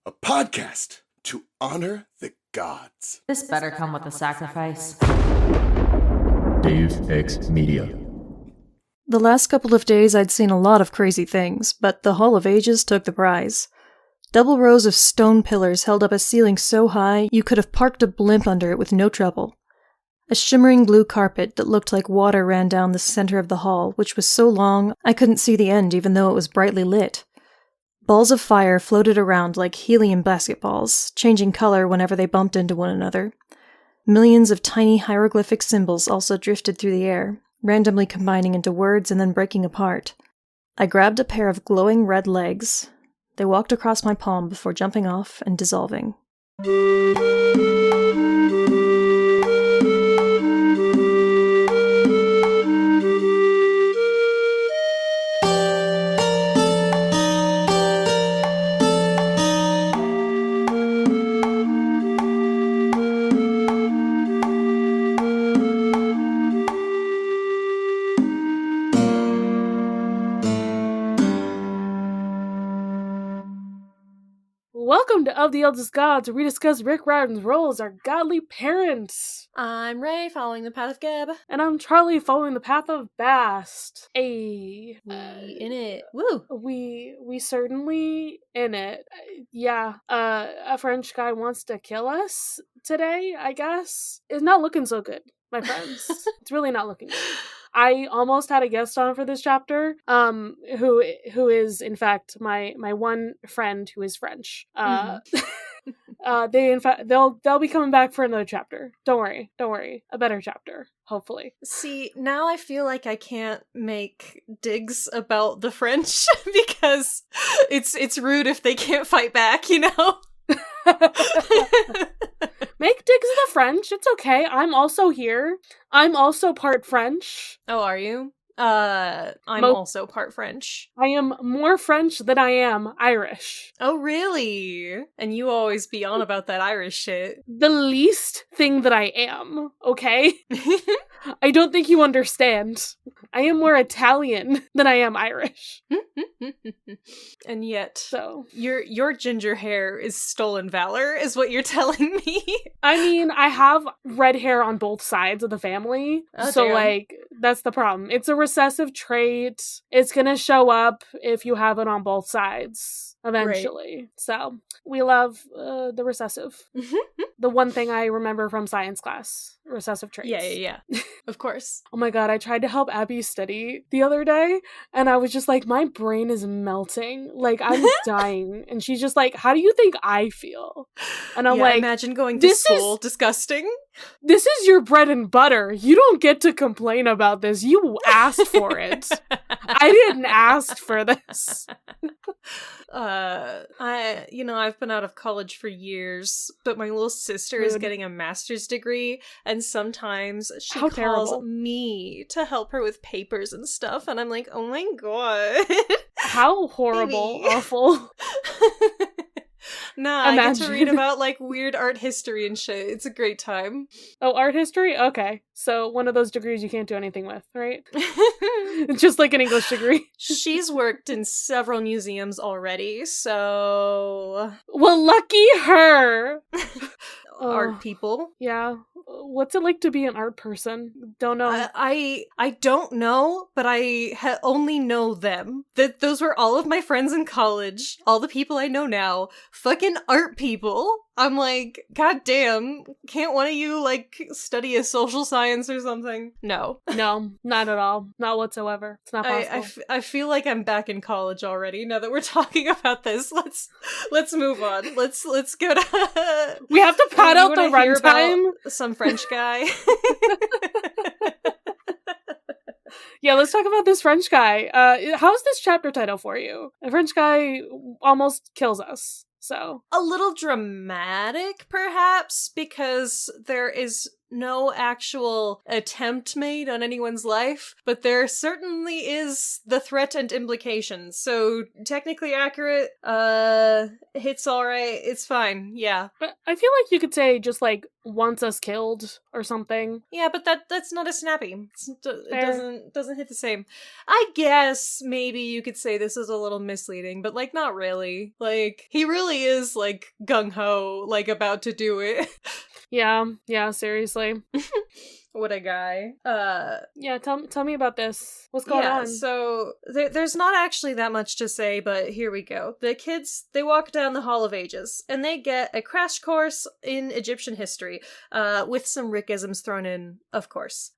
a podcast to honor the gods. This better come with a sacrifice. Dave X Media. The last couple of days I'd seen a lot of crazy things, but the Hall of Ages took the prize. Double rows of stone pillars held up a ceiling so high you could have parked a blimp under it with no trouble. A shimmering blue carpet that looked like water ran down the center of the hall, which was so long I couldn't see the end even though it was brightly lit. Balls of fire floated around like helium basketballs, changing color whenever they bumped into one another. Millions of tiny hieroglyphic symbols also drifted through the air, randomly combining into words and then breaking apart. I grabbed a pair of glowing red legs. They walked across my palm before jumping off and dissolving. Welcome to Of the Eldest Gods, where we discuss Rick Riordan's role as our godly parents. I'm Raye, following the path of Geb. And I'm Charlie, following the path of Bast. We in it. Woo! We certainly in it. Yeah, a French guy wants to kill us today, I guess. It's not looking so good, my friends. It's really not looking good. I almost had a guest on for this chapter, who is in fact my one friend who is French. They'll be coming back for another chapter. Don't worry, a better chapter, hopefully. See, now I feel like I can't make digs about the French because it's rude if they can't fight back, you know? Make digs of the French. It's okay. I'm also here. I'm also part French. Oh, are you? I'm also part French. I am more French than I am Irish. Oh, really? And you always be on about that Irish shit. The least thing that I am, okay? I don't think you understand. I am more Italian than I am Irish. And yet, so your ginger hair is stolen valor, is what you're telling me. I mean, I have red hair on both sides of the family, so damn. Like, that's the problem. It's a recessive trait. It's gonna show up if you have it on both sides eventually. Right. So we love the recessive. The one thing I remember from science class. Recessive traits. Yeah. Of course. Oh my god, I tried to help Abby study the other day, and I was just like, my brain is melting. Like, I'm dying. And she's just like, how do you think I feel? And I'm like, imagine going to school. Disgusting. This is your bread and butter. You don't get to complain about this. You asked for it. I didn't ask for this. I've been out of college for years, but my little sister is getting a master's degree, and sometimes she calls me to help her with papers and stuff, and I'm like, oh my god. How horrible. Awful. Nah, I get to read about, like, weird art history and shit. It's a great time. Oh, art history? Okay. So, one of those degrees you can't do anything with, right? It's just like an English degree. She's worked in several museums already, so... Well, lucky her! Art people. Yeah. What's it like to be an art person? Don't know. I don't know, but I only know them. Those were all of my friends in college. All the people I know now. Fucking art people. I'm like, god damn, can't one of you, like, study a social science or something? No. No, not at all. Not whatsoever. It's not possible. I feel like I'm back in college already, now that we're talking about this. Let's move on. Let's go to... We have to pad out the runtime. Some French guy. Yeah, let's talk about this French guy. How's this chapter title for you? A French guy almost kills us. So a little dramatic, perhaps, because there is no actual attempt made on anyone's life, but there certainly is the threat and implications. So technically accurate, hits alright, it's fine, yeah. But I feel like you could say just like wants us killed or something. Yeah, but that's not as snappy. It Fair. doesn't hit the same. I guess maybe you could say this is a little misleading, but like not really. Like he really is like gung ho, like about to do it. Yeah, seriously. What a guy. Yeah, tell me about this. What's going on? So there's not actually that much to say, but here we go. The kids, they walk down the Hall of Ages, and they get a crash course in Egyptian history, with some Rickisms thrown in, of course.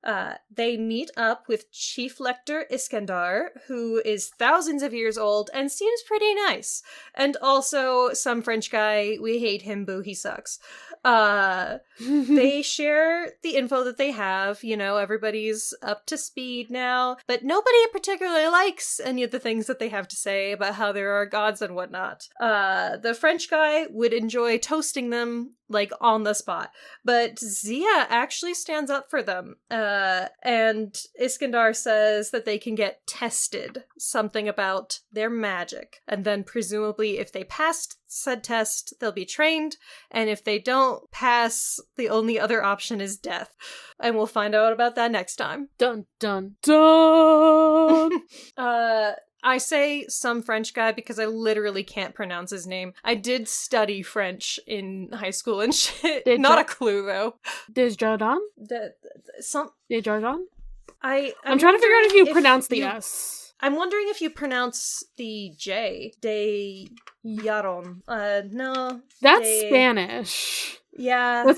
They meet up with Chief Lector Iskandar, who is thousands of years old and seems pretty nice. And also some French guy, we hate him, boo, he sucks. They share the info that they have, you know, everybody's up to speed now, but nobody particularly likes any of the things that they have to say about how there are gods and whatnot. The French guy would enjoy toasting them, like, on the spot, but Zia actually stands up for them, and Iskandar says that they can get tested, something about their magic, and then presumably if they passed said test, they'll be trained, and if they don't pass, the only other option is death. And we'll find out about that next time. Dun dun dun! I say some French guy because I literally can't pronounce his name. I did study French in high school and shit. Not a clue, though. Desjardins? Desjardins? I'm trying to figure out if you pronounce the S. I'm wondering if you pronounce the J. De Yaron. No. That's Spanish. Yeah. That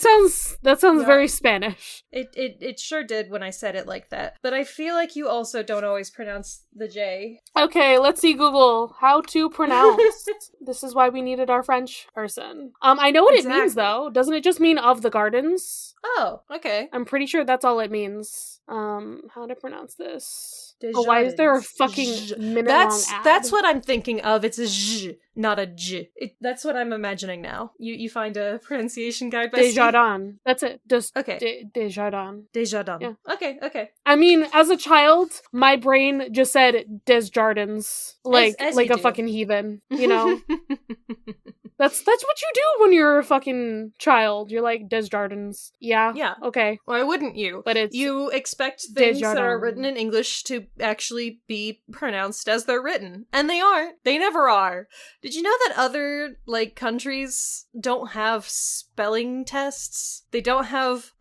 sounds very Spanish. It sure did when I said it like that. But I feel like you also don't always pronounce the J. Okay, let's see Google how to pronounce. This is why we needed our French person. I know what it means though. Doesn't it just mean of the gardens? Oh, okay. I'm pretty sure that's all it means. How to pronounce this? Oh, why is there a fucking minute-long ad? That's what I'm thinking of. It's a zh, not a j. That's what I'm imagining now. You find a pronunciation guide, Bessie? Desjardins. That's it. Okay. Desjardins. Desjardins. Yeah. Okay. I mean, as a child, my brain just said Desjardins. Like a fucking heathen, you know? That's what you do when you're a fucking child. You're like, Desjardins. Yeah. Yeah. Okay. Why wouldn't you? But you expect things that are written in English to actually be pronounced as they're written. And they aren't. They never are. Did you know that other, like, countries don't have spelling tests? They don't have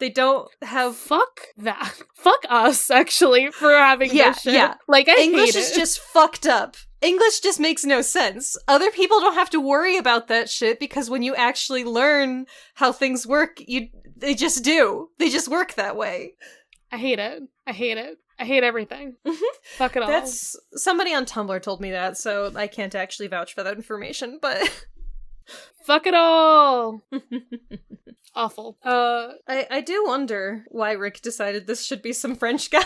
Fuck that. Fuck us, actually, for having this shit. Yeah. Like, I English hate it. is just fucked up. English just makes no sense. Other people don't have to worry about that shit because when you actually learn how things work, they just do. They just work that way. I hate it. I hate everything. Fuck it all. That's somebody on Tumblr told me that, so I can't actually vouch for that information, but fuck it all. Awful. I do wonder why Rick decided this should be some French guy.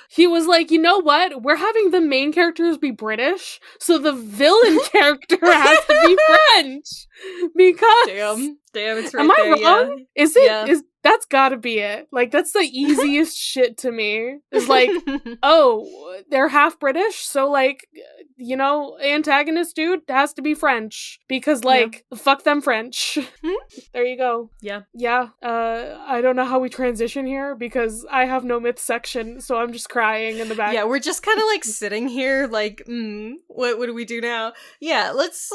He was like, you know what? We're having the main characters be British, so the villain character has to be French. Because damn, it's right am there. I wrong? Yeah. Is it? Yeah. That's gotta be it. Like, that's the easiest shit to me. It's like, oh, they're half British, so like, you know, antagonist dude has to be French. Because, like, fuck them French. There you go. Yeah. Yeah. I don't know how we transition here because I have no myth section, so I'm just crying in the back. Yeah, we're just kind of like sitting here like, what do we do now? Yeah, let's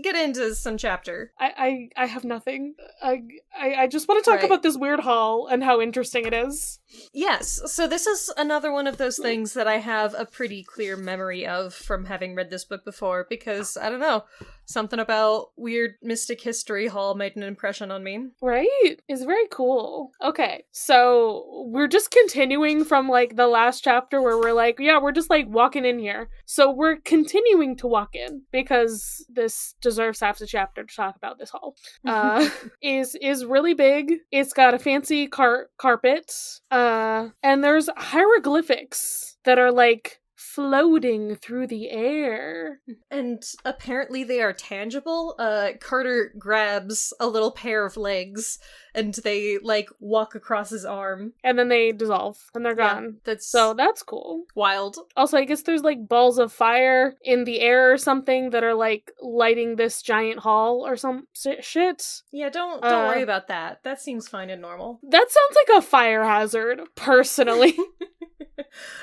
get into some chapter. I have nothing. I just want to talk about this weird hall and how interesting it is. Yes, so this is another one of those things that I have a pretty clear memory of from having read this book before, because, I don't know, something about weird mystic history hall made an impression on me. Right? It's very cool. Okay, so we're just continuing from, like, the last chapter where we're like, yeah, we're just, like, walking in here. So we're continuing to walk in, because this deserves half a chapter to talk about this hall. Is really big. It's got a fancy carpet. And there's hieroglyphics that are like floating through the air. And apparently they are tangible. Carter grabs a little pair of legs and they, like, walk across his arm. And then they dissolve, and they're gone. So that's cool. Wild. Also, I guess there's, like, balls of fire in the air or something that are, like, lighting this giant hall or some shit. Yeah, don't worry about that. That seems fine and normal. That sounds like a fire hazard, personally.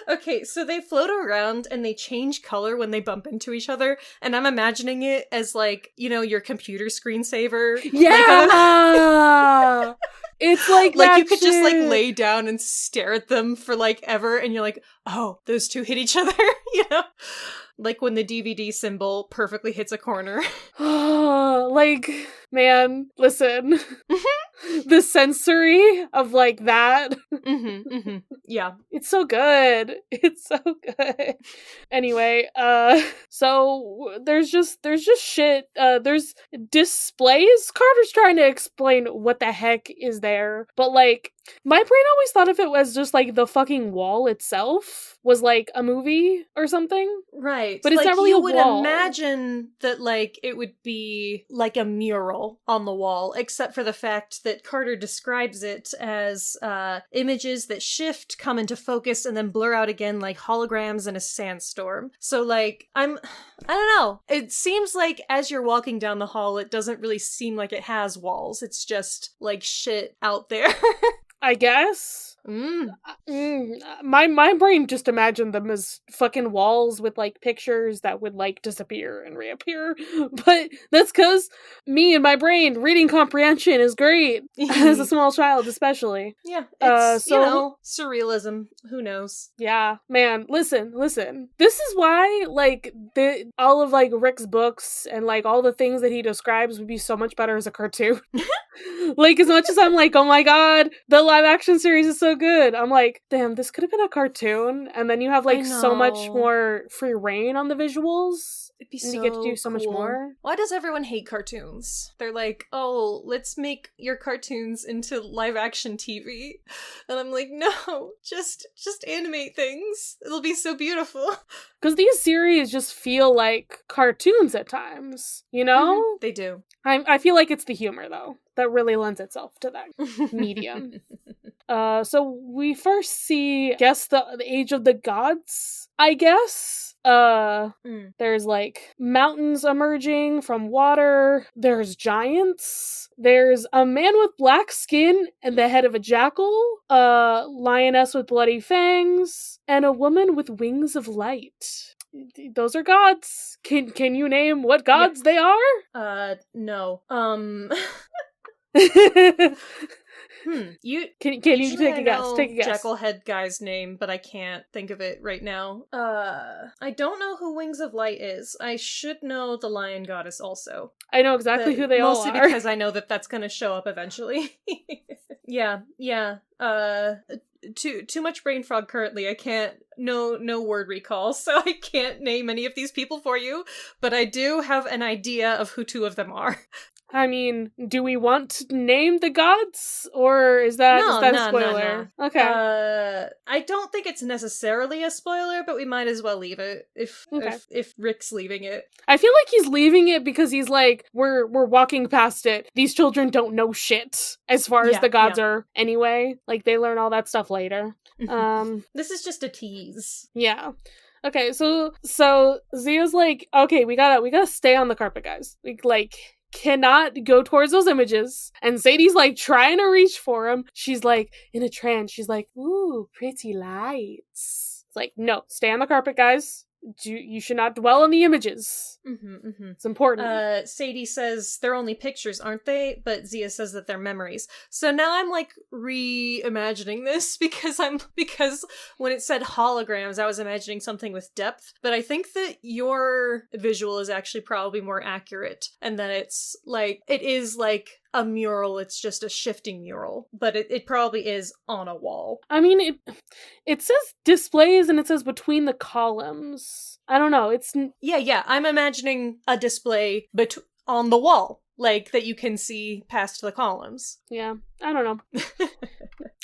Okay, so they float around and they change color when they bump into each other, and I'm imagining it as, like, you know, your computer screensaver. Yeah! It's like you could just, like, lay down and stare at them for, like, ever, and you're like, oh, those two hit each other, you know? Like when the DVD symbol perfectly hits a corner. Like, man, listen. The sensory of, like, that. Yeah. It's so good. It's so good. Anyway, so there's just shit. There's displays. Carter's trying to explain what the heck is there. But, like, my brain always thought of it as just, like, the fucking wall itself was, like, a movie or something. Right. But it's not really a wall. You would imagine that, like, it would be like a mural on the wall, except for the fact that Carter describes it as images that shift, come into focus, and then blur out again like holograms in a sandstorm. So, like, I don't know. It seems like as you're walking down the hall, it doesn't really seem like it has walls. It's just, like, shit out there. I guess. My brain just imagined them as fucking walls with, like, pictures that would, like, disappear and reappear. But that's because me and my brain, reading comprehension is great. As a small child, especially. Yeah, it's, you know, surrealism. Who knows? Yeah, man, listen. This is why, like, all of, like, Rick's books and, like, all the things that he describes would be so much better as a cartoon. Like, as much as I'm like, oh my god, the live action series is so good, I'm like, damn, this could have been a cartoon, and then you have, like, so much more free reign on the visuals. It'd be and so you get to do so much more. Why does everyone hate cartoons? They're like, oh, let's make your cartoons into live action TV. And I'm like, no, just animate things. It'll be so beautiful. Because these series just feel like cartoons at times, you know? Mm-hmm. They do. I feel like it's the humor, though, that really lends itself to that medium. So we first see, the Age of the Gods, I guess. There's, like, mountains emerging from water. There's giants. There's a man with black skin and the head of a jackal. A lioness with bloody fangs. And a woman with wings of light. Those are gods. Can you name what gods they are? No. You can you take a guess? Take a guess. Jekyllhead guy's name, but I can't think of it right now. I don't know who Wings of Light is. I should know the Lion Goddess also. I know exactly who they all are. Mostly because I know that that's going to show up eventually. Yeah. Too much brain fog currently. I can't, no word recall, so I can't name any of these people for you, but I do have an idea of who two of them are. I mean, do we want to name the gods, or is that a spoiler? No. Okay. I don't think it's necessarily a spoiler, but we might as well leave it if Rick's leaving it. I feel like he's leaving it because he's like, we're walking past it. These children don't know shit as far as the gods are anyway. Like, they learn all that stuff later. This is just a tease. Yeah. Okay, so Zia's like, okay, we gotta stay on the carpet, guys. We, like, cannot go towards those images. And Sadie's, like, trying to reach for him. She's, like, in a trance. She's like, ooh, pretty lights. It's like, no, stay on the carpet, guys. You should not dwell on the images. It's important. Sadie says they're only pictures, aren't they? But Zia says that they're memories. So now I'm, like, reimagining this because when it said holograms, I was imagining something with depth. But I think that your visual is actually probably more accurate, and that it is like a mural. It's just a shifting mural, but it probably is on a wall. I mean, it says displays and it says between the columns. I don't know. It's yeah. I'm imagining a display on the wall, like that you can see past the columns. Yeah, I don't know.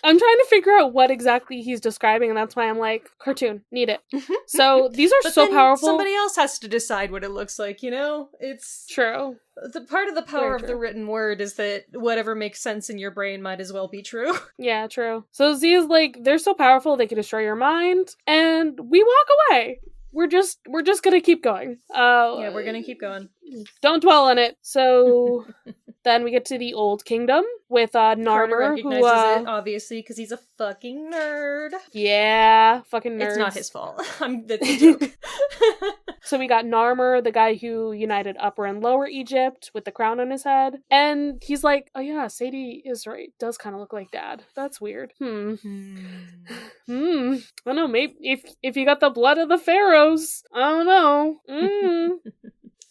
I'm trying to figure out what exactly he's describing, and that's why I'm like, cartoon, need it. So these are But so then powerful. somebody else has to decide what it looks like, you know? It's True. the part of the power Very of the true. written word is that whatever makes sense in your brain might as well be true. Yeah, true. So Z is like, they're so powerful they can destroy your mind, and we walk away. We're just gonna keep going. Yeah, we're gonna keep going. Don't dwell on it. So then we get to the Old Kingdom with Carter Narmer, recognizes who it, obviously, because he's a fucking nerd. yeah, fucking nerds. It's not his fault. That's a joke. So we got Narmer, the guy who united Upper and Lower Egypt with the crown on his head. And he's like, oh yeah, Sadie is right. Does kind of look like Dad. That's weird. I don't know, maybe if you got the blood of the pharaohs. I don't know.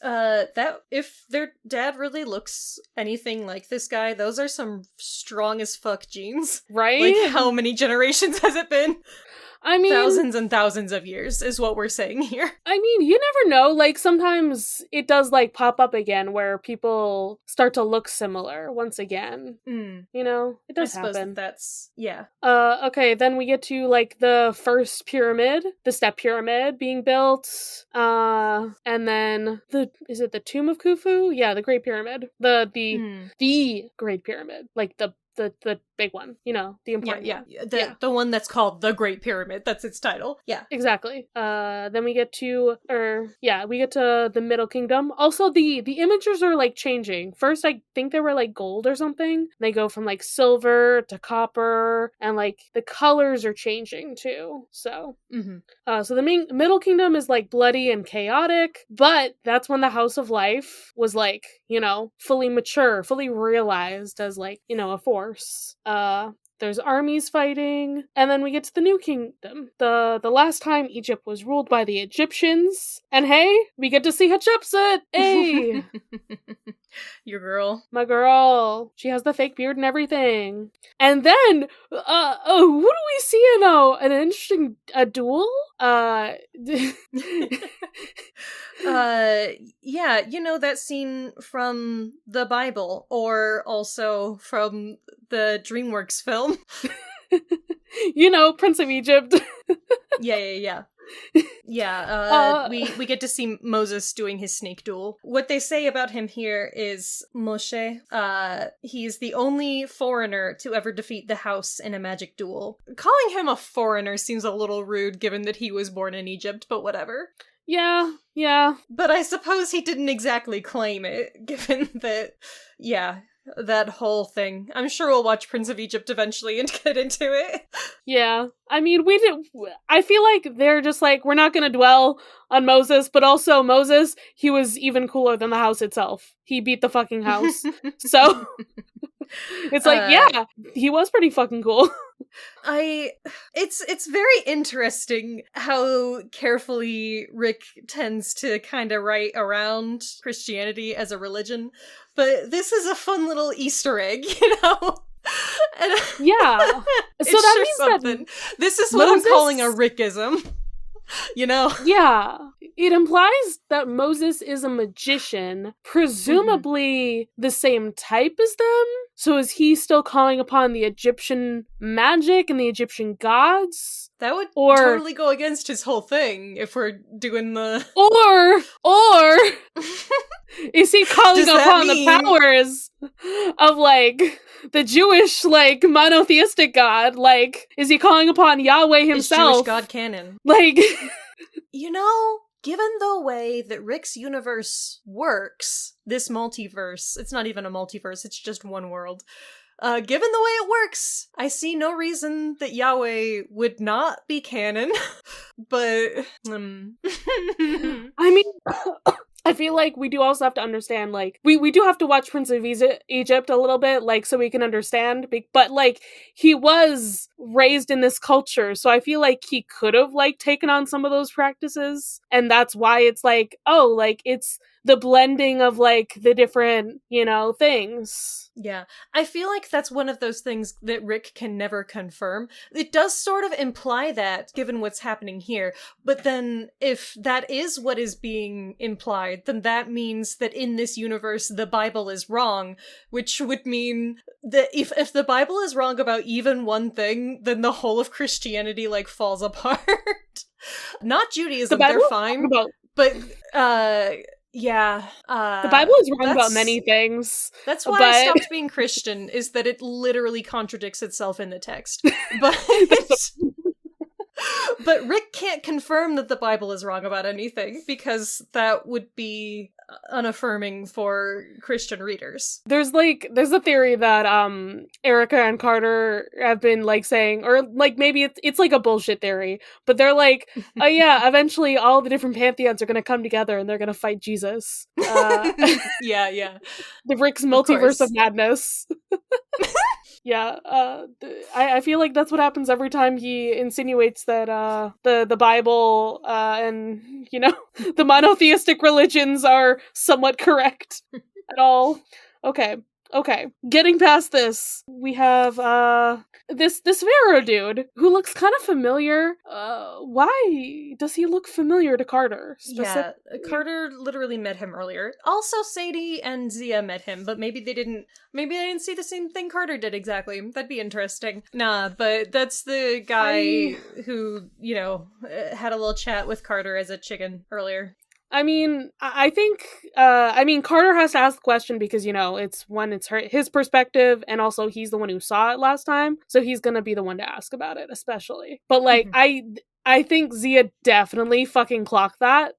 That if their dad really looks anything like this guy, those are some strong as fuck genes. Right? Like, how many generations has it been? I mean, Thousands and thousands of years is what we're saying here. I mean, you never know. Like, sometimes it does, like, pop up again where people start to look similar once again. You know? It does happen. That's, yeah. Okay, then we get to, like, the first pyramid, the step pyramid being built. And then is it the Tomb of Khufu? Yeah, the Great Pyramid. The Great Pyramid. Like, the big one, you know, the important one. The one that's called the Great Pyramid. That's its title. Yeah. Exactly. Then we get to the Middle Kingdom. Also, the images are, like, changing. First, I think they were, like, gold or something. They go from, like, silver to copper, and, like, the colors are changing, too. So, so the Middle Kingdom is, like, bloody and chaotic, but that's when the House of Life was, like, you know, fully mature, fully realized as, like, you know, a force. There's armies fighting, and then we get to the New Kingdom. The last time Egypt was ruled by the Egyptians, and hey, we get to see Hatshepsut! Hey! Your girl. My girl. She has the fake beard and everything. And then, who do we see in an interesting duel? Yeah, you know that scene from the Bible, or also from the DreamWorks film. You know, Prince of Egypt. Yeah. We get to see Moses doing his snake duel. What they say about him here is Moshe, he's the only foreigner to ever defeat the house in a magic duel. Calling him a foreigner seems a little rude given that he was born in Egypt, but whatever. Yeah. But I suppose he didn't exactly claim it, given that, yeah, that whole thing. I'm sure we'll watch Prince of Egypt eventually and get into it. Yeah. I mean, I feel like they're just like, we're not gonna dwell on Moses, but also Moses, he was even cooler than the house itself. He beat the fucking house. So, it's like, yeah, he was pretty fucking cool. It's very interesting how carefully Rick tends to kind of write around Christianity as a religion, but this is a fun little Easter egg, you know? And yeah. So that means something. That this is what I'm calling a Rickism. You know? Yeah. It implies that Moses is a magician, presumably the same type as them. So is he still calling upon the Egyptian magic and the Egyptian gods? That would totally go against his whole thing if we're doing the... Or is he calling upon the powers of, like, the Jewish, like, monotheistic god? Like, is he calling upon Yahweh himself? Is Jewish god canon? Like... You know, given the way that Rick's universe works, this multiverse, it's not even a multiverse, it's just one world. Given the way it works, I see no reason that Yahweh would not be canon, but... I mean... I feel like we do also have to understand, like, we do have to watch Prince of Egypt a little bit, like, so we can understand, but, like, he was raised in this culture, so I feel like he could have, like, taken on some of those practices, and that's why it's like, oh, like, it's the blending of like the different, things. Yeah. I feel like that's one of those things that Rick can never confirm. It does sort of imply that, given what's happening here, but then if that is what is being implied, then that means that in this universe the Bible is wrong, which would mean that if the Bible is wrong about even one thing, then the whole of Christianity, like, falls apart. Not Judaism, they're fine. But, yeah. The Bible is wrong about many things. That's why I stopped being Christian, is that it literally contradicts itself in the text. But but Rick can't confirm that the Bible is wrong about anything, because that would be unaffirming for Christian readers. There's a theory that Erica and Carter have been like saying, or like maybe it's like a bullshit theory, but they're like, oh yeah, eventually all the different pantheons are gonna come together and they're gonna fight Jesus. Yeah. The Rick's multiverse of madness. Yeah, I feel like that's what happens every time he insinuates that the Bible and the monotheistic religions are somewhat correct at all. Okay. Getting past this, we have this Pharaoh dude who looks kind of familiar. Why does he look familiar to Carter? Yeah, Carter literally met him earlier. Also, Sadie and Zia met him, but maybe they didn't see the same thing Carter did exactly. That'd be interesting. Nah, but that's the guy who, had a little chat with Carter as a chicken earlier. I mean, I think, Carter has to ask the question because, it's his perspective, and also he's the one who saw it last time, so he's gonna be the one to ask about it, especially. But, like, I think Zia definitely fucking clocked that.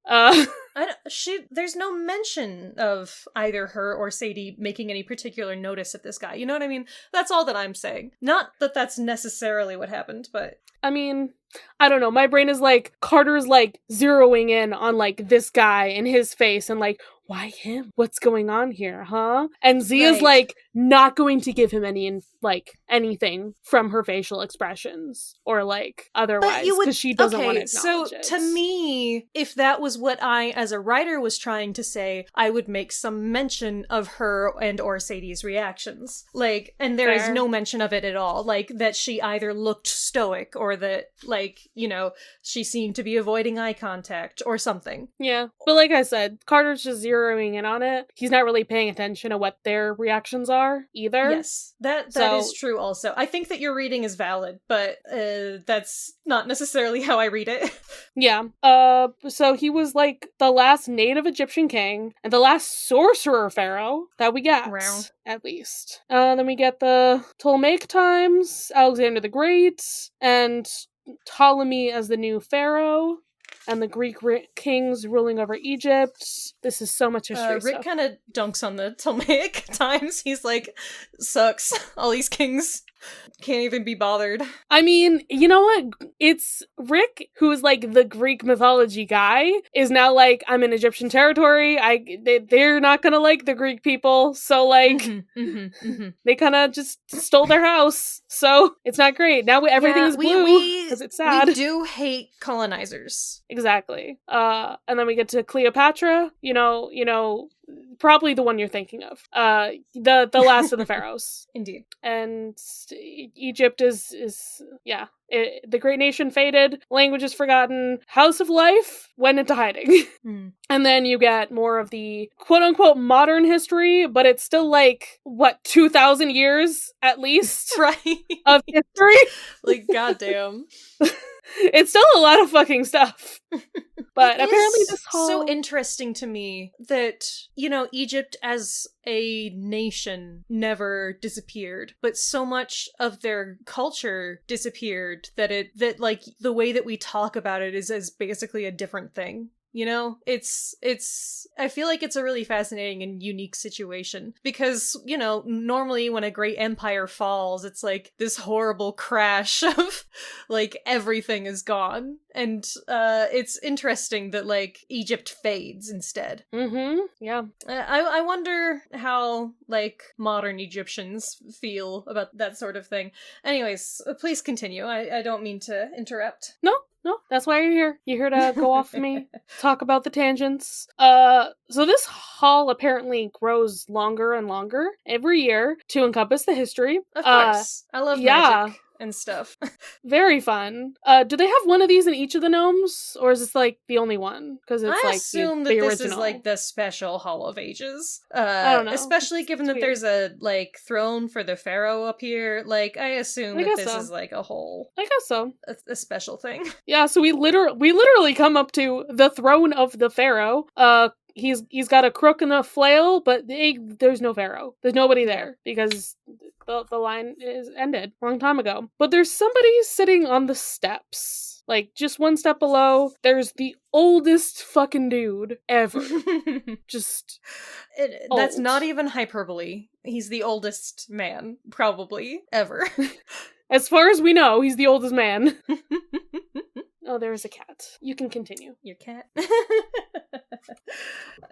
There's no mention of either her or Sadie making any particular notice of this guy. You know what I mean? That's all that I'm saying. Not that that's necessarily what happened, but... I mean, I don't know. My brain is like, Carter's like zeroing in on like this guy and his face and like, why him? What's going on here, huh? And Zia's like not going to give him anything from her facial expressions or like otherwise because she doesn't want to acknowledge it. So to me, if that was what I as a writer was trying to say, I would make some mention of her and or Sadie's reactions. Like, and there is no mention of it at all. Like that she either looked stoic or that she seemed to be avoiding eye contact or something. Yeah. But like I said, Carter's just zeroing in on it. He's not really paying attention to what their reactions are either. Yes, that is true also. I think that your reading is valid, but that's not necessarily how I read it. Yeah. So he was like the last native Egyptian king and the last sorcerer pharaoh that we get, at least. Then we get the Ptolemaic times, Alexander the Great, and Ptolemy as the new pharaoh. And the Greek kings ruling over Egypt. This is so much history Rick kind of dunks on the Ptolemaic times. He's like, sucks. All these kings can't even be bothered. I mean, you know what? It's Rick, who is like the Greek mythology guy, is now like, I'm in Egyptian territory. They're not gonna like the Greek people. So like, they kind of just stole their house. So it's not great. Now everything is blue because it's sad. We do hate colonizers. Exactly. And then we get to Cleopatra, probably the one you're thinking of. The last of the pharaohs. Indeed. And Egypt is the great nation faded, language is forgotten, House of Life went into hiding. And then you get more of the quote-unquote modern history, but it's still like, 2,000 years at least? Right. Of history? Like, goddamn. It's still a lot of fucking stuff. But apparently this whole... so interesting to me that, Egypt as a nation never disappeared, but so much of their culture disappeared that the way that we talk about it is as basically a different thing. I feel like it's a really fascinating and unique situation because, normally when a great empire falls, it's like this horrible crash of like everything is gone. And it's interesting that like Egypt fades instead. Yeah. I wonder how like modern Egyptians feel about that sort of thing. Anyways, please continue. I don't mean to interrupt. No, No, that's why you're here. You're here to go off with me, talk about the tangents. So this hall apparently grows longer and longer every year to encompass the history. Of course. I love magic and stuff. Very fun. Do they have one of these in each of the gnomes? Or is this, like, the only one? Because it's, I like, assume the that original. this is, like, the special Hall of Ages. I don't know. Especially given that weird. there's a, like, throne for the pharaoh up here. Like, I assume that this is, like, a whole... I guess so. A special thing. Yeah, so we literally come up to the throne of the pharaoh. He's got a crook and a flail, but there's no pharaoh. There's nobody there because the line is ended a long time ago. But there's somebody sitting on the steps. Like, just one step below, there's the oldest fucking dude ever. Just That's old. not even hyperbole. He's the oldest man, probably, ever. As far as we know, he's the oldest man. Oh, there is a cat. You can continue. Your cat.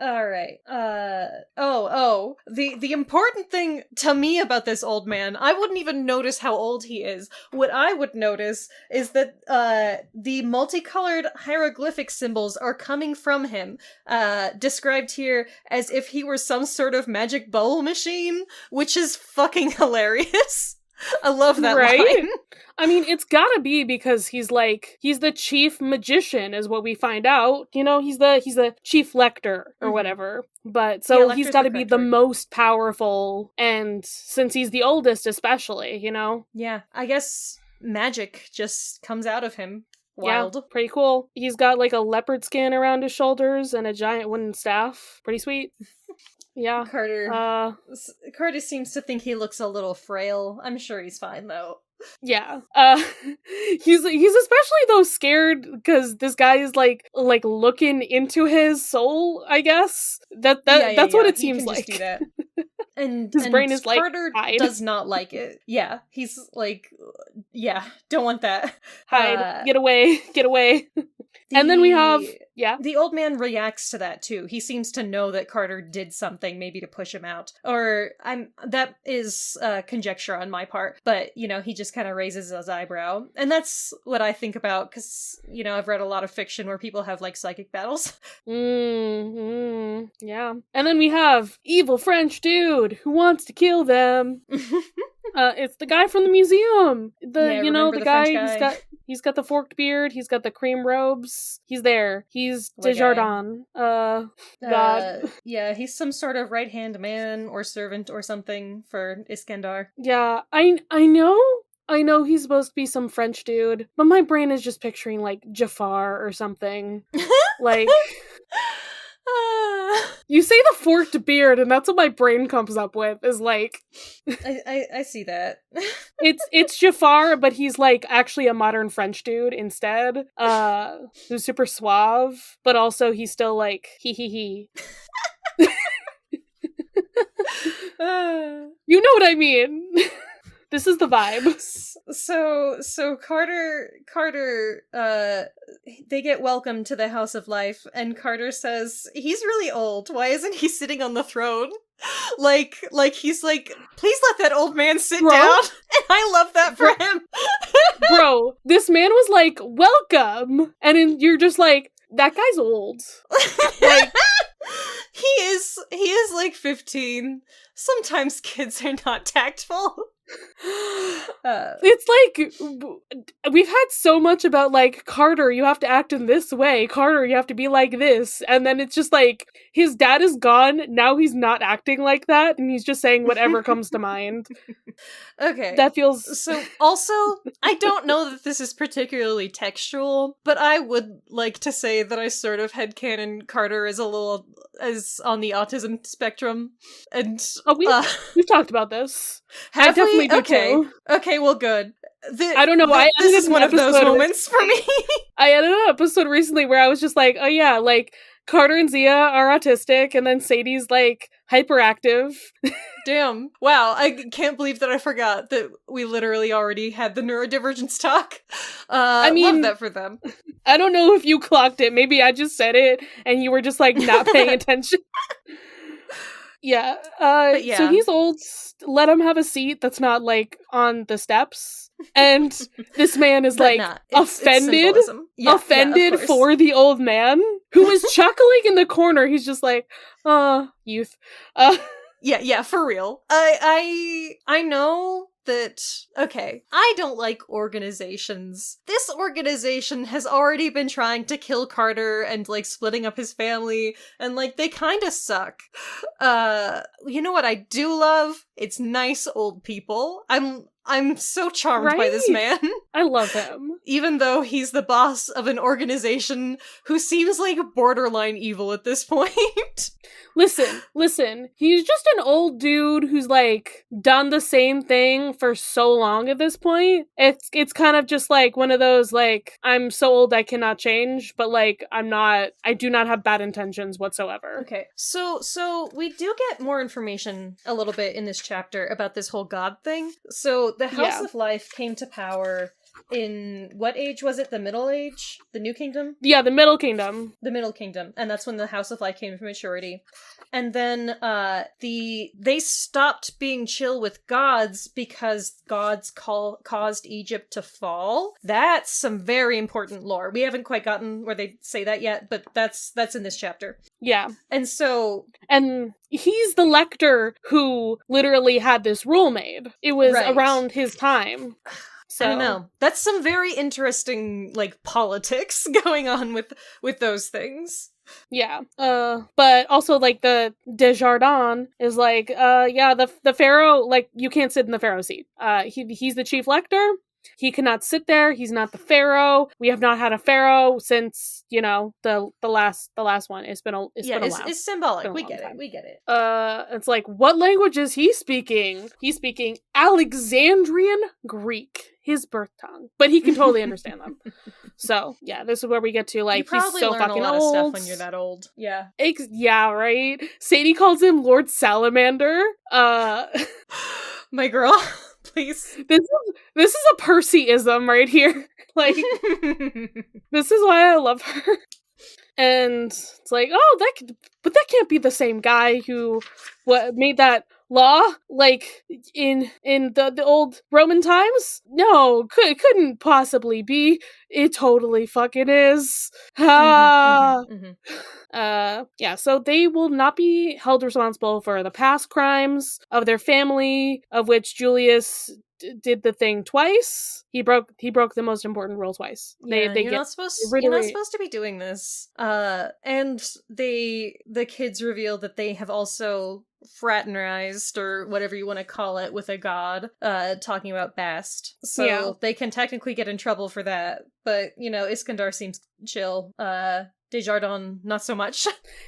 All right. The important thing to me about this old man, I wouldn't even notice how old he is. What I would notice is that the multicolored hieroglyphic symbols are coming from him, described here as if he were some sort of magic bowl machine, which is fucking hilarious. I love that line. I mean, it's gotta be because he's the chief magician is what we find out. You know, he's the chief lector or whatever. But so he's gotta be the most powerful, and since he's the oldest especially, you know? Yeah, I guess magic just comes out of him. Wild. Yeah, pretty cool. He's got like a leopard skin around his shoulders and a giant wooden staff. Pretty sweet. Yeah. Carter seems to think he looks a little frail. I'm sure he's fine though. Yeah. He's especially though scared because this guy is like looking into his soul, I guess. That's what it seems like. Just do that. And his brain is like Carter hide. does not like it. Yeah, he's like, yeah, don't want that. Hide. Get away. And then we have the old man reacts to that too. He seems to know that Carter did something, maybe to push him out. Or that is conjecture on my part, but you know, he just kind of raises his eyebrow, and that's what I think about because you know I've read a lot of fiction where people have like psychic battles. Yeah. And then we have evil French dude who wants to kill them. It's the guy from the museum. The guy. He's got the forked beard. He's got the cream robes. He's there. He's Desjardins. God. Yeah, he's some sort of right-hand man or servant or something for Iskandar. Yeah, I know he's supposed to be some French dude, but my brain is just picturing like Jafar or something. Like you say the forked beard, and that's what my brain comes up with. Is like, I see that. it's Jafar, but he's like actually a modern French dude instead. Who's super suave, but also he's still like he. You know what I mean. This is the vibe. So Carter, they get welcomed to the House of Life, and Carter says, he's really old. Why isn't he sitting on the throne? Like he's like, please let that old man sit down. And I love that for him. Bro, this man was like, welcome. And then you're just like, that guy's old. Like, he is like 15. Sometimes kids are not tactful. It's like we've had so much about like, Carter, you have to act in this way, Carter, you have to be like this, and then it's just like his dad is gone, now he's not acting like that, and he's just saying whatever comes to mind. Okay, that feels so. Also, I don't know that this is particularly textual, but I would like to say that I sort of headcanon Carter is on the autism spectrum, and we've talked about this. I definitely do too. Okay, well, good. I don't know. This is one of those moments for me. I edited an episode recently where I was just like, oh yeah, like Carter and Zia are autistic, and then Sadie's like hyperactive. Damn. Wow, I can't believe that I forgot that we literally already had the neurodivergence talk. I mean, love that for them. I don't know if you clocked it. Maybe I just said it and you were just like not paying attention. Yeah. yeah. So he's old. Let him have a seat that's not like on the steps. And this man is But like it's offended symbolism. Yeah, offended of course. for the old man who is chuckling in the corner. He's just like, youth. Yeah, for real. I know that, okay, I don't like organizations. This organization has already been trying to kill Carter and, like, splitting up his family, and, like, they kinda suck. You know what I do love? It's nice old people. I'm so charmed by this man. I love him. Even though he's the boss of an organization who seems like borderline evil at this point. Listen. He's just an old dude who's like done the same thing for so long at this point. It's kind of just like one of those like, I'm so old I cannot change, but like I do not have bad intentions whatsoever. Okay. So we do get more information a little bit in this chapter about this whole god thing. So the House of Life came to power in what age was it? The Middle Age? The New Kingdom? Yeah, the Middle Kingdom. The Middle Kingdom. And that's when the House of Life came to maturity. And then they stopped being chill with gods because gods caused Egypt to fall. That's some very important lore. We haven't quite gotten where they say that yet, but that's in this chapter. Yeah. And so... And he's the lector who literally had this rule made. It was around his time. So. I don't know. That's some very interesting, like, politics going on with those things. Yeah. But also, like, the Desjardins is like, the Pharaoh, like, you can't sit in the Pharaoh seat. He's the chief lector. He cannot sit there. He's not the pharaoh. We have not had a pharaoh since, the last one. It's been a while. It's symbolic. We get it. It's like, what language is he speaking? He's speaking Alexandrian Greek, his birth tongue, but he can totally understand them. So yeah, this is where we get to like, he's so fucking old. You probably learn a lot of stuff when you're that old. Yeah. Yeah, right. Sadie calls him Lord Salamander. My girl. Please. This is a Percy-ism right here. Like, this is why I love her. And it's like, but that can't be the same guy who made that law, like, in the old Roman times? No, couldn't possibly be. It totally fucking is. So they will not be held responsible for the past crimes of their family, of which Julius did the thing twice. He broke the most important rule twice. You're not supposed to be doing this. And the kids reveal that they have also fraternized, or whatever you want to call it, with a god, talking about Bast. So they can technically get in trouble for that. But, Iskandar seems chill. Desjardins, not so much.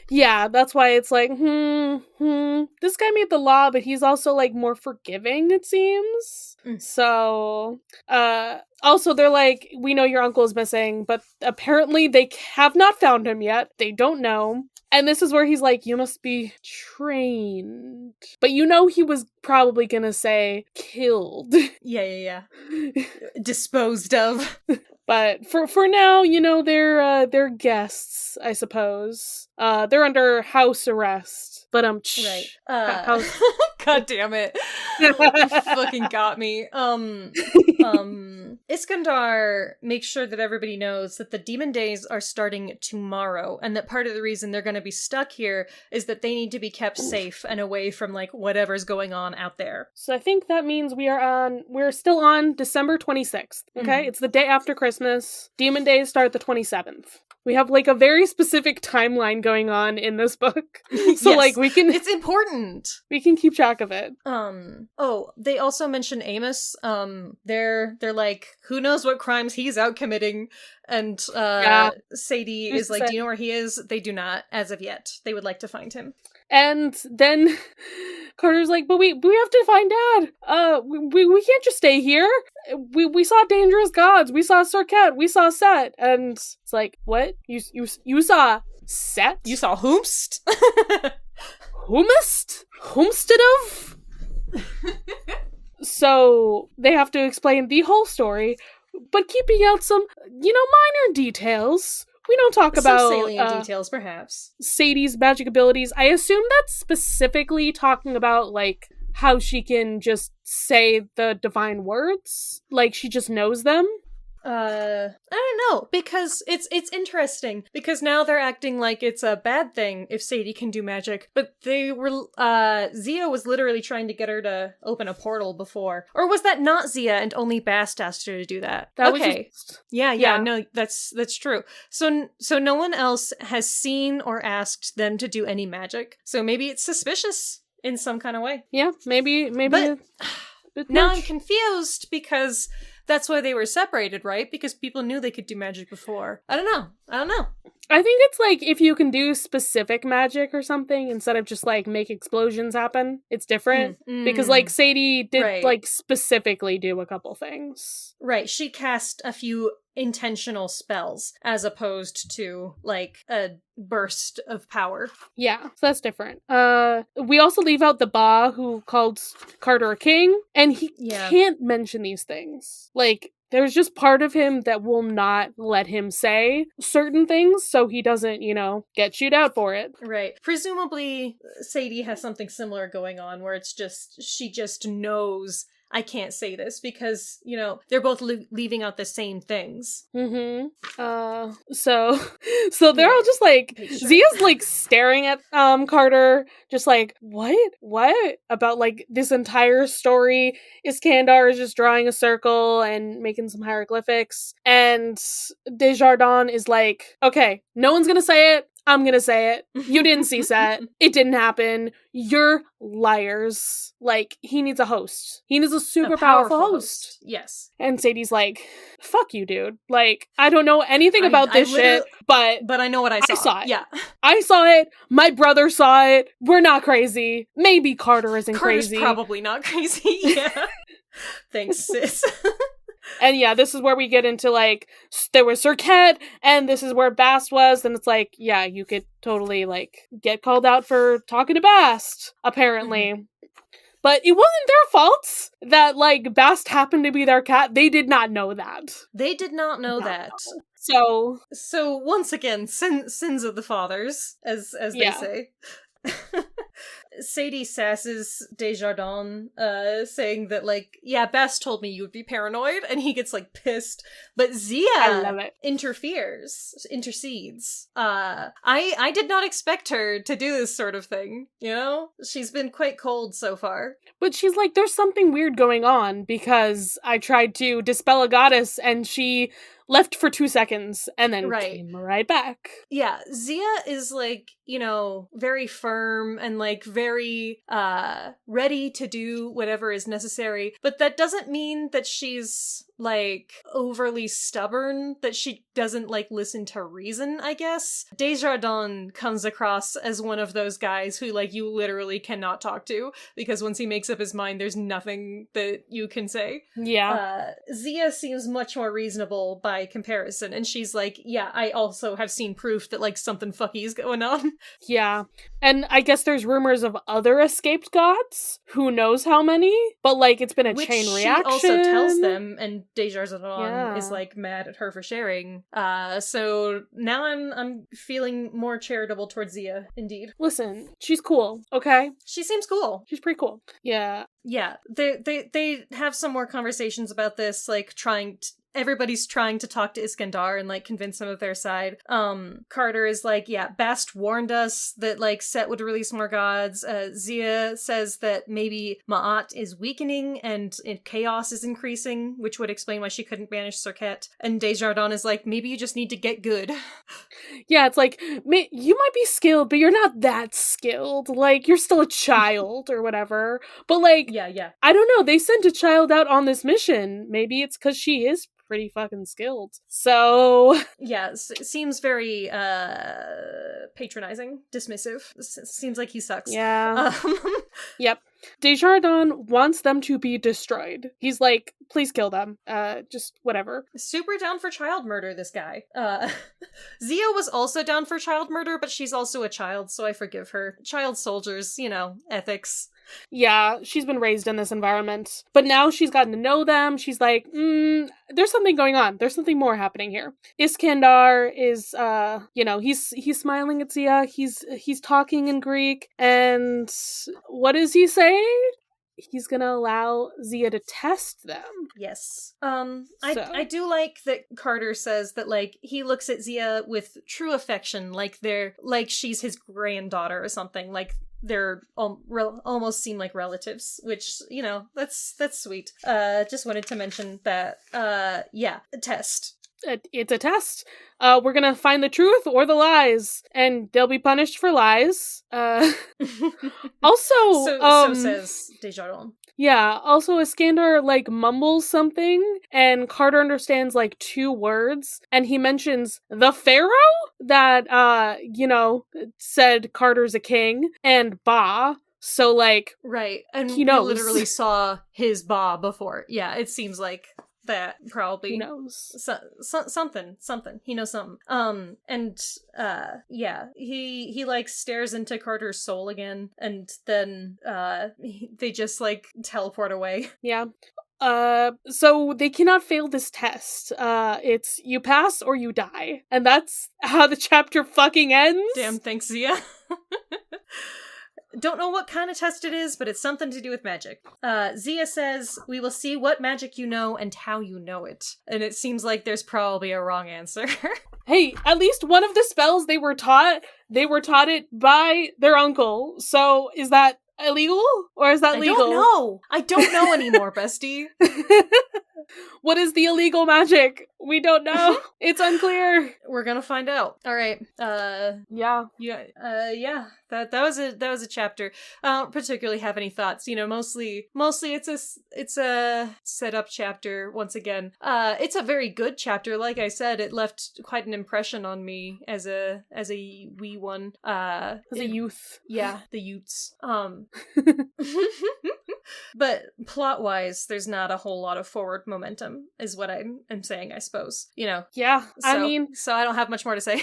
Yeah, that's why it's like, this guy made the law, but he's also, like, more forgiving, it seems. So, also, they're like, we know your uncle is missing, but apparently they have not found him yet. They don't know. And this is where he's like, you must be trained. But he was probably gonna say killed. Yeah. Disposed of. But for now, they're guests, I suppose. They're under house arrest. But right. God damn it. You fucking got me. Iskandar makes sure that everybody knows that the demon days are starting tomorrow, and that part of the reason they're going to be stuck here is that they need to be kept safe and away from, like, whatever's going on out there. So I think that means we're still on December 26th, okay? It's the day after Christmas. Demon days start the 27th. We have, like, a very specific timeline going on in this book. So, yes, like, it's important. We can keep track of it. They also mention Amos. They're like, who knows what crimes he's out committing? And, Sadie is like, do you know where he is? They do not, as of yet. They would like to find him. And then Carter's like, but we have to find Dad. We can't just stay here. We saw dangerous gods. We saw Serket. We saw Set. And it's like, what? You saw Set? You saw Whomst? Whomst? Whomstead of? So they have to explain the whole story, but keeping out some, minor details, We don't talk Some about salient details, perhaps. Sadie's magic abilities. I assume that's specifically talking about, like, how she can just say the divine words. Like, she just knows them. I don't know, because it's interesting, because now they're acting like it's a bad thing if Sadie can do magic, but they were, Zia was literally trying to get her to open a portal before. Or was that not Zia and only Bast asked her to do that? That okay. was just... Yeah, no, that's true. So no one else has seen or asked them to do any magic, so maybe it's suspicious in some kind of way. Yeah, maybe But a now much. I'm confused, because that's why they were separated, right? Because people knew they could do magic before. I don't know. I think it's like if you can do specific magic or something instead of just like make explosions happen, it's different. Because like Sadie did like specifically do a couple things. Right, she cast a few intentional spells as opposed to like a burst of power. Yeah, so that's different. We also leave out the Ba who called Carter a king, and he can't mention these things. Like, there's just part of him that will not let him say certain things so he doesn't, get chewed out for it. Right. Presumably, Sadie has something similar going on where it's just, she just knows I can't say this because, they're both leaving out the same things. Mm-hmm. So they're all just like, Zia's like staring at Carter, just like, what? About like this entire story. Iskandar is just drawing a circle and making some hieroglyphics. And Desjardins is like, okay, no one's gonna say it. I'm gonna say it. You didn't see Set. It didn't happen. You're liars. Like, he needs a host. He needs a super powerful host. Yes. And Sadie's like, fuck you, dude. Like, I don't know anything about this shit, but I know what I saw. I saw it. Yeah. I saw it. My brother saw it. We're not crazy. Maybe Carter isn't crazy. Carter's probably not crazy. Yeah. Thanks, sis. And yeah, this is where we get into, like, there was Serket, and this is where Bast was, and it's like, yeah, you could totally, like, get called out for talking to Bast, apparently. Mm-hmm. But it wasn't their fault that, like, Bast happened to be their cat. They did not know that. They did not know that. So once again, sins of the fathers, as they say. Sadie sasses Desjardins, saying that, like, yeah, Bast told me you would be paranoid, and he gets, like, pissed. But Zia intercedes. I did not expect her to do this sort of thing, She's been quite cold so far. But she's like, there's something weird going on, because I tried to dispel a goddess, and she left for 2 seconds, and then came right back. Yeah, Zia is, like, very firm and, like, very ready to do whatever is necessary, but that doesn't mean that she's, like, overly stubborn, that she doesn't, like, listen to reason, I guess. Desjardins comes across as one of those guys who, like, you literally cannot talk to, because once he makes up his mind, there's nothing that you can say. Yeah. Zia seems much more reasonable by comparison, and she's like, yeah, I also have seen proof that, like, something fucky is going on. Yeah. And I guess there's rumors of other escaped gods. Who knows how many? But, like, it's been a chain reaction. Which she also tells them, and Desjardins is, like, mad at her for sharing. So now I'm feeling more charitable towards Zia, indeed. Listen, she's cool, okay? She seems cool. She's pretty cool. Yeah. Yeah. They have some more conversations about this, like, everybody's trying to talk to Iskandar and, like, convince him of their side. Carter is like, yeah, Bast warned us that, like, Set would release more gods. Zia says that maybe Ma'at is weakening and chaos is increasing, which would explain why she couldn't banish Serket. And Desjardins is like, maybe you just need to get good. Yeah, it's like, you might be skilled, but you're not that skilled. Like, you're still a child or whatever. But, like, yeah. I don't know, they sent a child out on this mission. Maybe it's because she is pretty fucking skilled. So yeah, seems very patronizing, dismissive. Seems like he sucks. Yeah. Yep. Desjardins wants them to be destroyed. He's like, please kill them. Just whatever. Super down for child murder, this guy. Zia was also down for child murder, but she's also a child, so I forgive her. Child soldiers, ethics. Yeah, she's been raised in this environment. But now she's gotten to know them. She's like, there's something going on. There's something more happening here. Iskandar is, he's smiling at Zia. He's talking in Greek. And what does he say? He's gonna allow Zia to test them. Yes. I do like that Carter says that, like, he looks at Zia with true affection, like she's his granddaughter or something, like they're almost seem like relatives, which, that's sweet. Just wanted to mention that, a test. It's a test. We're gonna find the truth or the lies, and they'll be punished for lies. Also, so says Desjardins. Yeah, also Iskandar, like, mumbles something, and Carter understands, like, 2 words, and he mentions the pharaoh that, said Carter's a king, and Ba. So, like, right, and he knows. We literally saw his Ba before. Yeah, it seems like that probably he knows something. He knows something. He like stares into Carter's soul again, and then they just like teleport away. Yeah. So they cannot fail this test. It's you pass or you die, and that's how the chapter fucking ends. Damn, thanks, Zia. Don't know what kind of test it is, but it's something to do with magic. Zia says, "We will see what magic you know and how you know it." And it seems like there's probably a wrong answer. Hey, at least one of the spells they were taught it by their uncle. So is that illegal? Or is that legal? I don't know anymore, bestie. What is the illegal magic? We don't know. It's unclear. We're gonna find out. All right. Yeah. That was a chapter. I don't particularly have any thoughts. Mostly it's a setup chapter once again. It's a very good chapter. Like I said, it left quite an impression on me as a wee one. As a youth. Yeah, the youths. But plot-wise, there's not a whole lot of forward momentum, is what I'm saying, I suppose. Yeah, so I don't have much more to say.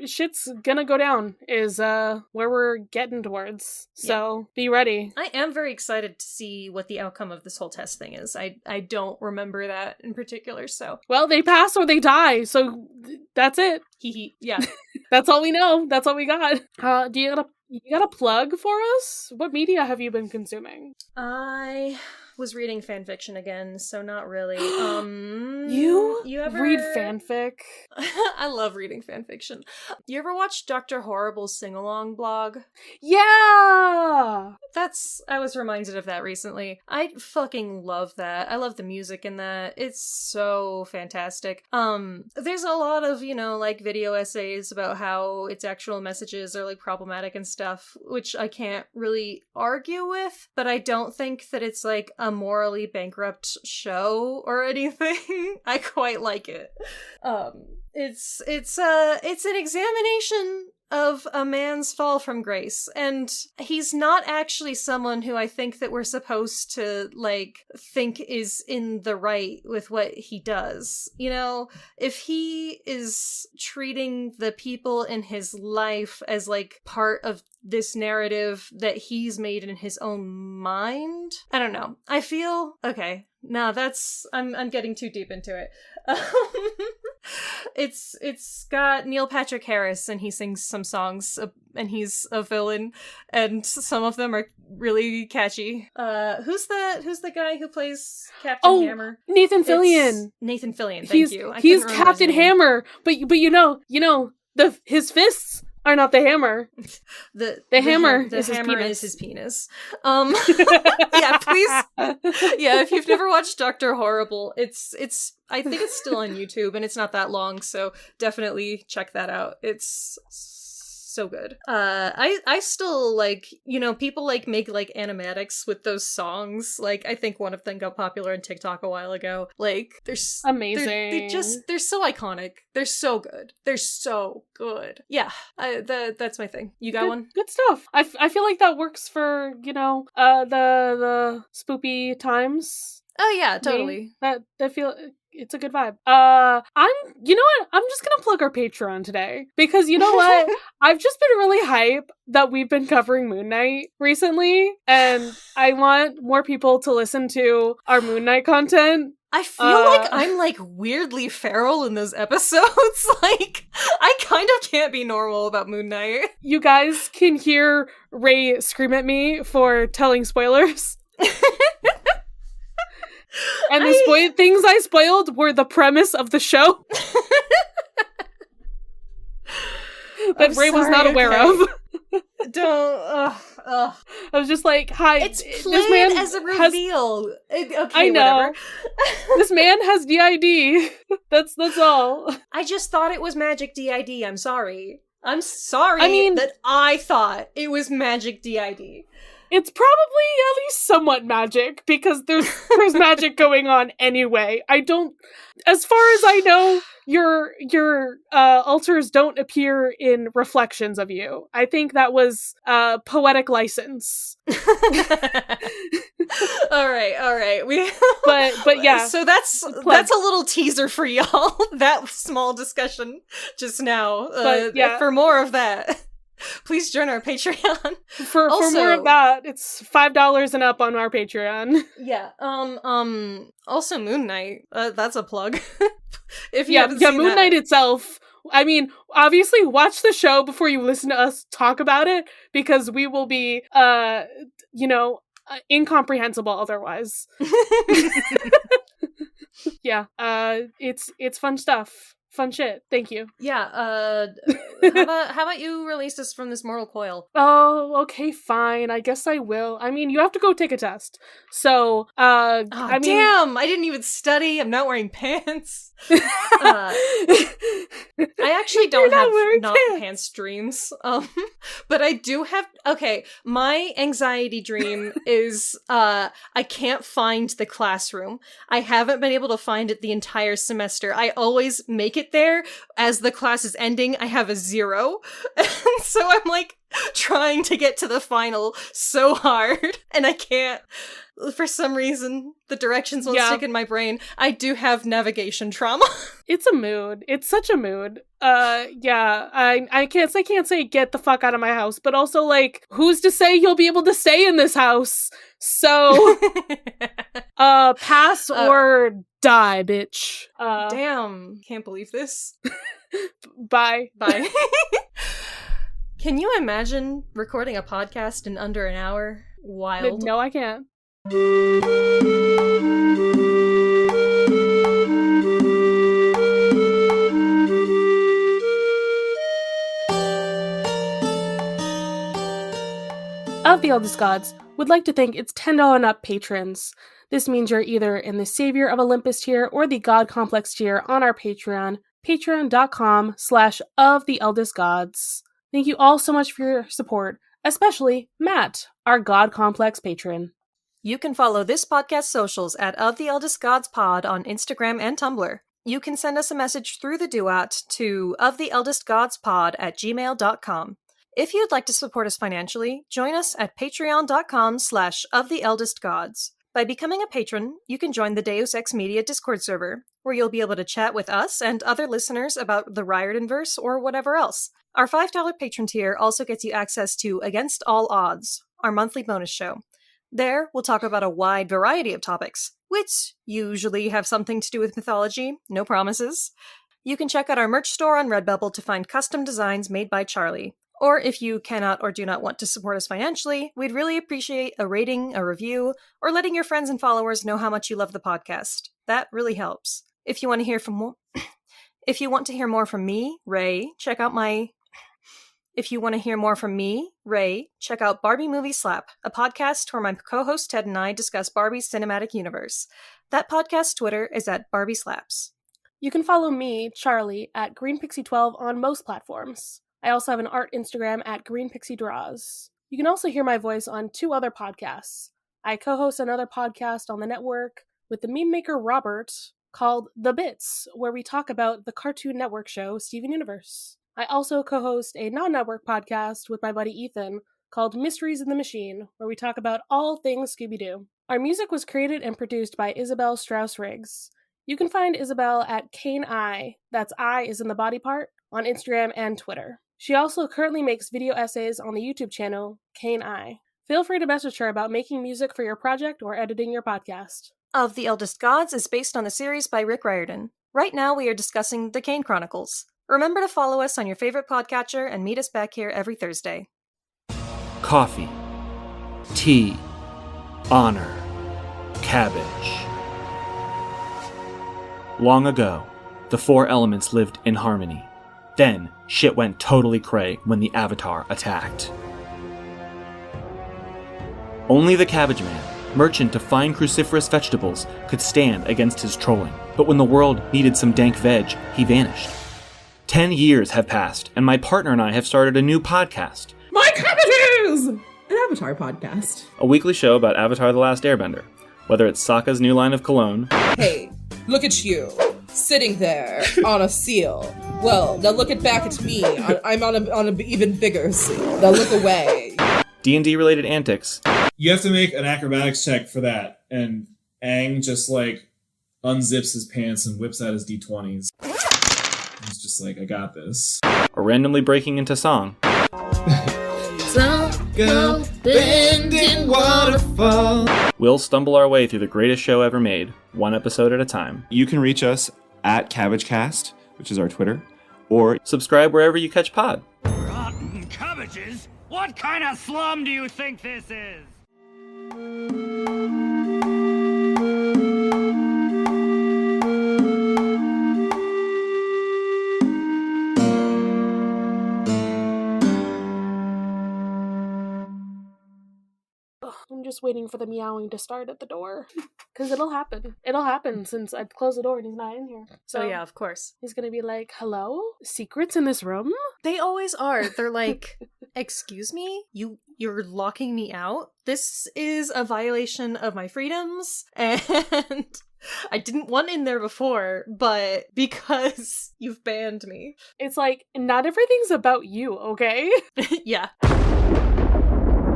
Shit's gonna go down is where we're getting towards. So be ready. I am very excited to see what the outcome of this whole test thing is. I don't remember that in particular, so. Well, they pass or they die, so that's it. Yeah. That's all we know. That's all we got. Do you got a plug for us? What media have you been consuming? I was reading fanfiction again, so not really. You ever read fanfic? I love reading fanfiction. You ever watch Dr. Horrible's sing-along blog? Yeah! I was reminded of that recently. I fucking love that. I love the music in that. It's so fantastic. There's a lot of, like video essays about how its actual messages are like problematic and stuff, which I can't really argue with, but I don't think that it's like a morally bankrupt show or anything. I quite like it. It's an examination of a man's fall from grace, and he's not actually someone who I think that we're supposed to, like, think is in the right with what he does. If he is treating the people in his life as, like, part of this narrative that he's made in his own mind, I don't know. I feel, okay, no, I'm getting too deep into it. It's got Neil Patrick Harris, and he sings some songs, and he's a villain, and some of them are really catchy. Who's the guy who plays Captain Hammer? Nathan Fillion. Nathan Fillion. Thank you. He's Captain Hammer, but his fists are not the hammer. The hammer is his penis. Yeah, please. Yeah, if you've never watched Dr. Horrible, it's I think it's still on YouTube, and it's not that long, so definitely check that out. It's so good. I still like, people like make like animatics with those songs. Like, I think one of them got popular on TikTok a while ago. Like, they're amazing. They're so iconic. They're so good. They're so good. Yeah, that's my thing. You got one? Good stuff. I feel like that works for, the spoopy times. Oh yeah, totally. That feel it's a good vibe. You know what? I'm just gonna plug our Patreon today because you know what? I've just been really hype that we've been covering Moon Knight recently, and I want more people to listen to our Moon Knight content. I feel like I'm like weirdly feral in those episodes. Like, I kind of can't be normal about Moon Knight. You guys can hear Raye scream at me for telling spoilers. And the things I spoiled were the premise of the show that Raye was not aware of. Don't. I was just like, hi. It's played as a reveal. Okay, I know. whatever. This man has DID. That's all. I just thought it was magic DID. I'm sorry. That I thought it was magic DID. It's probably at least somewhat magic because there's magic going on anyway. As far as I know, your altars don't appear in reflections of you. I think that was poetic license. All right. But yeah. So that's a little teaser for y'all. That small discussion just now. But yeah. For more of that, please join our Patreon. For more of that, it's $5 and up on our Patreon. Yeah. Also Moon Knight. That's a plug. If you haven't seen Moon Knight itself. I mean, obviously, watch the show before you listen to us talk about it because we will be, incomprehensible otherwise. Yeah. It's fun stuff. Fun shit. Thank you. Yeah, how about you release us from this mortal coil? Oh, okay, fine. I guess I will. I mean, you have to go take a test. So, damn! I didn't even study. I'm not wearing pants. I actually don't have not pants dreams. But I do have. Okay, my anxiety dream is I can't find the classroom. I haven't been able to find it the entire semester. I always make it there as the class is ending. I have a 0, and so I'm like trying to get to the final so hard, and I can't. For some reason, the directions won't stick in my brain. I do have navigation trauma. It's a mood. It's such a mood. I can't say get the fuck out of my house, but also like, who's to say you'll be able to stay in this house? So, pass or die, bitch. Damn, can't believe this. Bye. Can you imagine recording a podcast in under an hour? Wild. No, I can't. Of the Eldest Gods would like to thank its $10 and up patrons. This means you're either in the Savior of Olympus tier or the God Complex tier on our Patreon, patreon.com/oftheeldestgods. Thank you all so much for your support, especially Matt, our God Complex patron. You can follow this podcast's socials at Of the Eldest Gods Pod on Instagram and Tumblr. You can send us a message through the Duat to oftheeldestgodspod@gmail.com. If you'd like to support us financially, join us at patreon.com/oftheeldestgods. By becoming a patron, you can join the Deus Ex Media Discord server, where you'll be able to chat with us and other listeners about the Riordanverse or whatever else. Our $5 patron tier also gets you access to Against All Odds, our monthly bonus show. There, we'll talk about a wide variety of topics, which usually have something to do with mythology, no promises. You can check out our merch store on Redbubble to find custom designs made by Charlie. Or if you cannot or do not want to support us financially, we'd really appreciate a rating, a review, or letting your friends and followers know how much you love the podcast. That really helps. If you want to hear more from me, Raye, check out Barbie Movie Slap, a podcast where my co-host Ted and I discuss Barbie's cinematic universe. That podcast's Twitter is at Barbie Slaps. You can follow me, Charlie, at GreenPixie12 on most platforms. I also have an art Instagram at GreenPixieDraws. You can also hear my voice on 2 other podcasts. I co-host another podcast on the network with the meme maker Robert called The Bits, where we talk about the Cartoon Network show Steven Universe. I also co-host a non-network podcast with my buddy Ethan called Mysteries in the Machine, where we talk about all things Scooby-Doo. Our music was created and produced by Isabel Strauss-Riggs. You can find Isabel at Kane I, that's I is in the body part, on Instagram and Twitter. She also currently makes video essays on the YouTube channel Kane I. Feel free to message her about making music for your project or editing your podcast. Of the Eldest Gods is based on the series by Rick Riordan. Right now we are discussing The Kane Chronicles. Remember to follow us on your favorite podcatcher and meet us back here every Thursday. Coffee, tea, honor, cabbage. Long ago, the four elements lived in harmony. Then, shit went totally cray when the Avatar attacked. Only the Cabbage Man, merchant of fine cruciferous vegetables, could stand against his trolling. But when the world needed some dank veg, he vanished. 10 years have passed, and my partner and I have started a new podcast. My cabbages! An Avatar podcast. A weekly show about Avatar: The Last Airbender. Whether it's Sokka's new line of cologne. Hey, look at you, sitting there on a seal. Well, now look back at me. I'm on a even bigger seal. Now look away. D&D related antics. You have to make an acrobatics check for that, and Aang just like unzips his pants and whips out his d20s. He's just like, I got this. Or randomly breaking into song. Go bending waterfall. We'll stumble our way through the greatest show ever made, one episode at a time. You can reach us at CabbageCast, which is our Twitter, or Subscribe wherever you catch pod. Rotten cabbages? What kind of slum do you think this is? I'm just waiting for the meowing to start at the door. Because it'll happen. It'll happen since I've closed the door and he's not in here. So yeah, of course. He's gonna be like, hello? Secrets in this room? They always are. They're like, excuse me? You're locking me out? This is a violation of my freedoms, and I didn't want in there before, but because you've banned me. It's like, not everything's about you, okay? Yeah.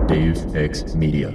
Deus Ex Media.